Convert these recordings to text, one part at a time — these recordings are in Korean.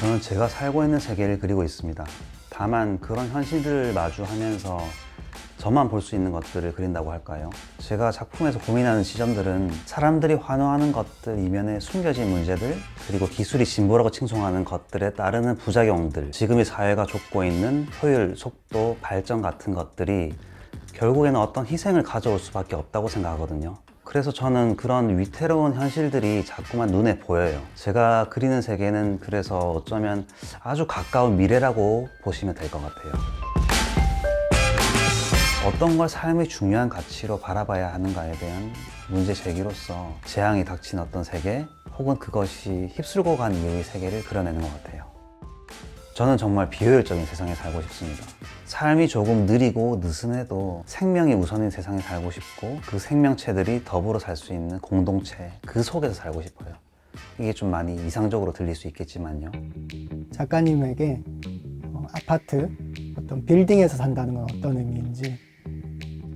저는 제가 살고 있는 세계를 그리고 있습니다. 다만 그런 현실들을 마주하면서 저만 볼 수 있는 것들을 그린다고 할까요? 제가 작품에서 고민하는 지점들은 사람들이 환호하는 것들 이면에 숨겨진 문제들, 그리고 기술이 진보라고 칭송하는 것들에 따르는 부작용들, 지금의 사회가 좇고 있는 효율, 속도, 발전 같은 것들이 결국에는 어떤 희생을 가져올 수밖에 없다고 생각하거든요. 그래서 저는 그런 위태로운 현실들이 자꾸만 눈에 보여요. 제가 그리는 세계는 그래서 어쩌면 아주 가까운 미래라고 보시면 될 것 같아요. 어떤 걸 삶의 중요한 가치로 바라봐야 하는가에 대한 문제 제기로서 재앙이 닥친 어떤 세계, 혹은 그것이 휩쓸고 간 이후의 세계를 그려내는 것 같아요. 저는 정말 비효율적인 세상에 살고 싶습니다. 삶이 조금 느리고 느슨해도 생명이 우선인 세상에 살고 싶고, 그 생명체들이 더불어 살 수 있는 공동체, 그 속에서 살고 싶어요. 이게 좀 많이 이상적으로 들릴 수 있겠지만요. 작가님에게 아파트, 어떤 빌딩에서 산다는 건 어떤 의미인지.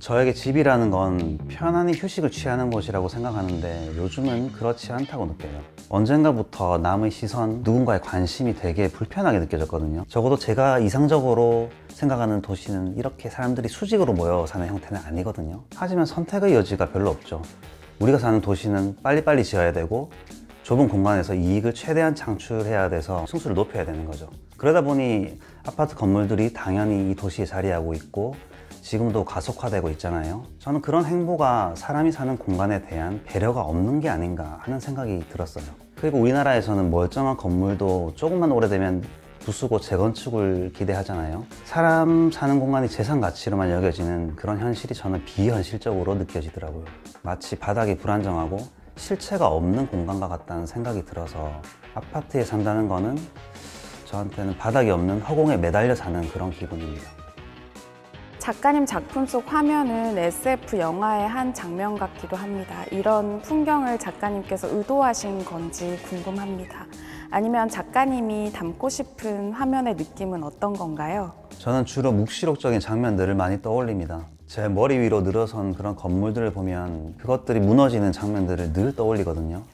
저에게 집이라는 건 편안히 휴식을 취하는 곳이라고 생각하는데 요즘은 그렇지 않다고 느껴요. 언젠가부터 남의 시선, 누군가의 관심이 되게 불편하게 느껴졌거든요. 적어도 제가 이상적으로 생각하는 도시는 이렇게 사람들이 수직으로 모여 사는 형태는 아니거든요. 하지만 선택의 여지가 별로 없죠. 우리가 사는 도시는 빨리빨리 지어야 되고 좁은 공간에서 이익을 최대한 창출해야 돼서 승수를 높여야 되는 거죠. 그러다 보니 아파트 건물들이 당연히 이 도시에 자리하고 있고 지금도 가속화되고 있잖아요. 저는 그런 행보가 사람이 사는 공간에 대한 배려가 없는 게 아닌가 하는 생각이 들었어요. 그리고 우리나라에서는 멀쩡한 건물도 조금만 오래되면 부수고 재건축을 기대하잖아요. 사람 사는 공간이 재산 가치로만 여겨지는 그런 현실이 저는 비현실적으로 느껴지더라고요. 마치 바닥이 불안정하고 실체가 없는 공간과 같다는 생각이 들어서 아파트에 산다는 거는 저한테는 바닥이 없는 허공에 매달려 사는 그런 기분입니다. 작가님 작품 속 화면은 SF 영화의 한 장면 같기도 합니다. 이런 풍경을 작가님께서 의도하신 건지 궁금합니다. 아니면 작가님이 담고 싶은 화면의 느낌은 어떤 건가요? 저는 주로 묵시록적인 장면들을 많이 떠올립니다. 제 머리 위로 늘어선 그런 건물들을 보면 그것들이 무너지는 장면들을 늘 떠올리거든요.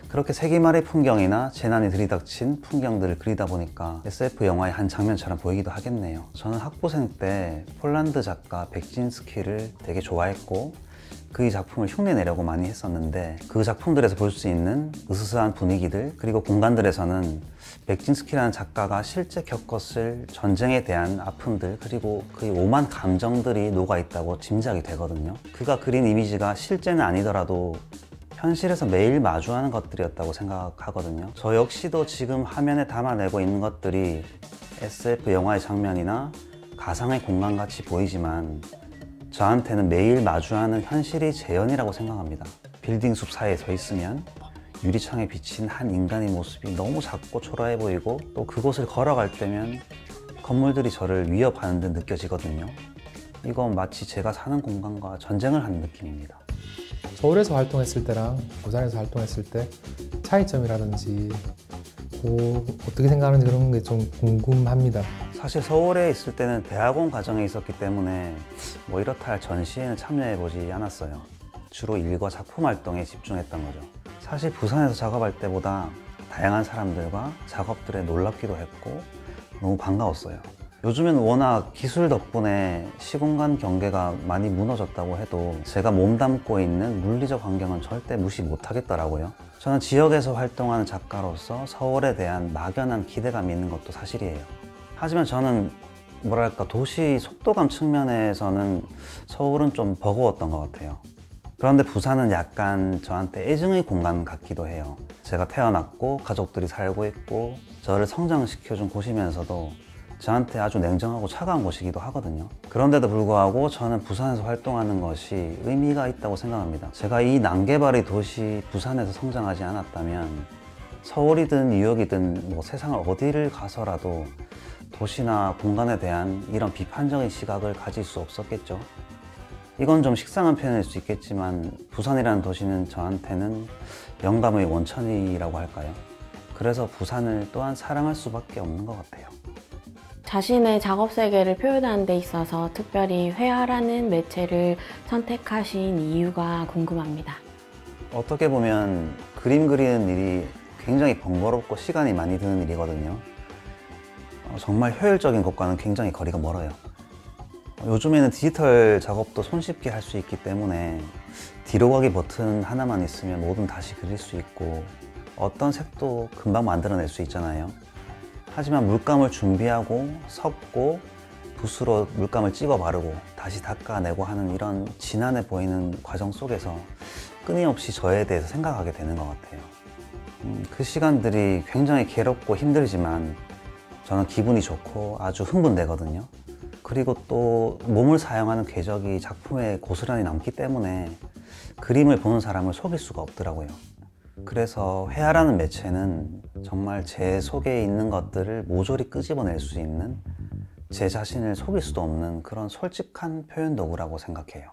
그렇게 세기말의 풍경이나 재난이 들이닥친 풍경들을 그리다 보니까 SF 영화의 한 장면처럼 보이기도 하겠네요. 저는 학부생 때 폴란드 작가 백진스키를 되게 좋아했고 그의 작품을 흉내내려고 많이 했었는데, 그 작품들에서 볼 수 있는 으스스한 분위기들, 그리고 공간들에서는 백진스키라는 작가가 실제 겪었을 전쟁에 대한 아픔들, 그리고 그의 오만 감정들이 녹아있다고 짐작이 되거든요. 그가 그린 이미지가 실제는 아니더라도 현실에서 매일 마주하는 것들이었다고 생각하거든요. 저 역시도 지금 화면에 담아내고 있는 것들이 SF 영화의 장면이나 가상의 공간같이 보이지만 저한테는 매일 마주하는 현실이 재현이라고 생각합니다. 빌딩 숲 사이에 서 있으면 유리창에 비친 한 인간의 모습이 너무 작고 초라해 보이고, 또 그곳을 걸어갈 때면 건물들이 저를 위협하는 듯 느껴지거든요. 이건 마치 제가 사는 공간과 전쟁을 하는 느낌입니다. 서울에서 활동했을 때랑 부산에서 활동했을 때 차이점이라든지 어떻게 생각하는지 그런 게 좀 궁금합니다. 사실 서울에 있을 때는 대학원 과정에 있었기 때문에 뭐 이렇다 할 전시회는 참여해보지 않았어요. 주로 일과 작품 활동에 집중했던 거죠. 사실 부산에서 작업할 때보다 다양한 사람들과 작업들에 놀랍기도 했고 너무 반가웠어요. 요즘엔 워낙 기술 덕분에 시공간 경계가 많이 무너졌다고 해도 제가 몸담고 있는 물리적 환경은 절대 무시 못하겠더라고요. 저는 지역에서 활동하는 작가로서 서울에 대한 막연한 기대감이 있는 것도 사실이에요. 하지만 저는 뭐랄까 도시 속도감 측면에서는 서울은 좀 버거웠던 것 같아요. 그런데 부산은 약간 저한테 애증의 공간 같기도 해요. 제가 태어났고 가족들이 살고 있고 저를 성장시켜준 곳이면서도 저한테 아주 냉정하고 차가운 곳이기도 하거든요. 그런데도 불구하고 저는 부산에서 활동하는 것이 의미가 있다고 생각합니다. 제가 이 난개발의 도시 부산에서 성장하지 않았다면 서울이든 뉴욕이든 뭐 세상을 어디를 가서라도 도시나 공간에 대한 이런 비판적인 시각을 가질 수 없었겠죠. 이건 좀 식상한 표현일 수 있겠지만 부산이라는 도시는 저한테는 영감의 원천이라고 할까요? 그래서 부산을 또한 사랑할 수밖에 없는 것 같아요. 자신의 작업 세계를 표현하는 데 있어서 특별히 회화라는 매체를 선택하신 이유가 궁금합니다. 어떻게 보면 그림 그리는 일이 굉장히 번거롭고 시간이 많이 드는 일이거든요. 정말 효율적인 것과는 굉장히 거리가 멀어요. 요즘에는 디지털 작업도 손쉽게 할 수 있기 때문에 뒤로 가기 버튼 하나만 있으면 뭐든 다시 그릴 수 있고 어떤 색도 금방 만들어낼 수 있잖아요. 하지만 물감을 준비하고 섞고 붓으로 물감을 찍어 바르고 다시 닦아내고 하는 이런 지난해 보이는 과정 속에서 끊임없이 저에 대해서 생각하게 되는 것 같아요. 그 시간들이 굉장히 괴롭고 힘들지만 저는 기분이 좋고 아주 흥분되거든요. 그리고 또 몸을 사용하는 궤적이 작품에 고스란히 남기 때문에 그림을 보는 사람을 속일 수가 없더라고요. 그래서 회화라는 매체는 정말 제 속에 있는 것들을 모조리 끄집어낼 수 있는, 제 자신을 속일 수도 없는 그런 솔직한 표현 도구라고 생각해요.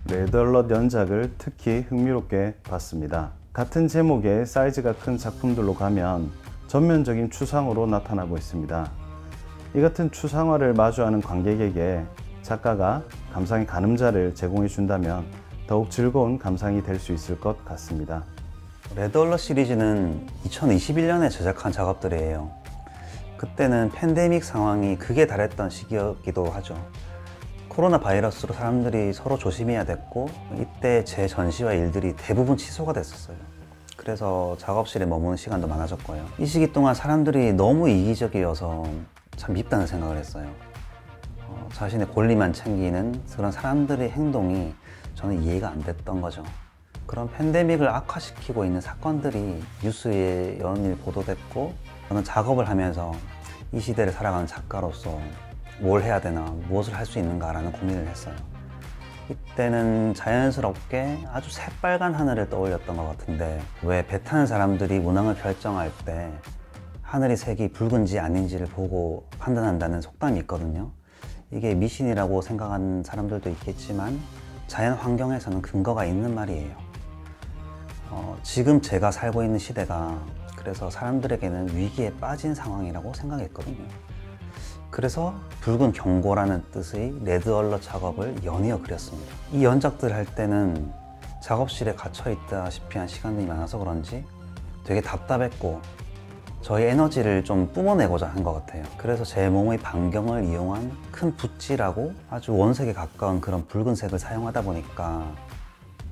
레드얼럿 연작을 특히 흥미롭게 봤습니다. 같은 제목의 사이즈가 큰 작품들로 가면 전면적인 추상으로 나타나고 있습니다. 이 같은 추상화를 마주하는 관객에게 작가가 감상의 가늠자를 제공해 준다면 더욱 즐거운 감상이 될 수 있을 것 같습니다. 레드얼럿 시리즈는 2021년에 제작한 작업들이에요. 그때는 팬데믹 상황이 극에 달했던 시기였기도 하죠. 코로나 바이러스로 사람들이 서로 조심해야 됐고 이때 제 전시와 일들이 대부분 취소가 됐었어요. 그래서 작업실에 머무는 시간도 많아졌고요. 이 시기 동안 사람들이 너무 이기적이어서 참 밉다는 생각을 했어요. 자신의 권리만 챙기는 그런 사람들의 행동이 저는 이해가 안 됐던 거죠. 그런 팬데믹을 악화시키고 있는 사건들이 뉴스에 연일 보도됐고 저는 작업을 하면서 이 시대를 살아가는 작가로서 뭘 해야 되나, 무엇을 할 수 있는가라는 고민을 했어요. 이때는 자연스럽게 아주 새빨간 하늘을 떠올렸던 것 같은데 왜 배 타는 사람들이 운항을 결정할 때 하늘의 색이 붉은지 아닌지를 보고 판단한다는 속담이 있거든요. 이게 미신이라고 생각하는 사람들도 있겠지만 자연 환경에서는 근거가 있는 말이에요. 지금 제가 살고 있는 시대가 그래서 사람들에게는 위기에 빠진 상황이라고 생각했거든요. 그래서 붉은 경고라는 뜻의 레드얼럿 작업을 연이어 그렸습니다. 이 연작들을 할 때는 작업실에 갇혀 있다시피 한 시간들이 많아서 그런지 되게 답답했고 저희 에너지를 좀 뿜어내고자 한 것 같아요. 그래서 제 몸의 반경을 이용한 큰 붓질하고 아주 원색에 가까운 그런 붉은색을 사용하다 보니까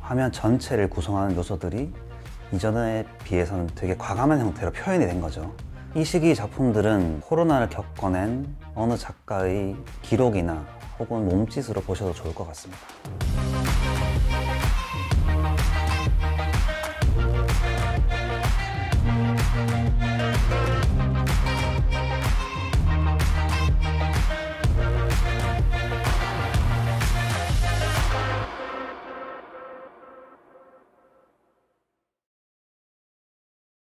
화면 전체를 구성하는 요소들이 이전에 비해서는 되게 과감한 형태로 표현이 된 거죠. 이 시기의 작품들은 코로나를 겪어낸 어느 작가의 기록이나 혹은 몸짓으로 보셔도 좋을 것 같습니다.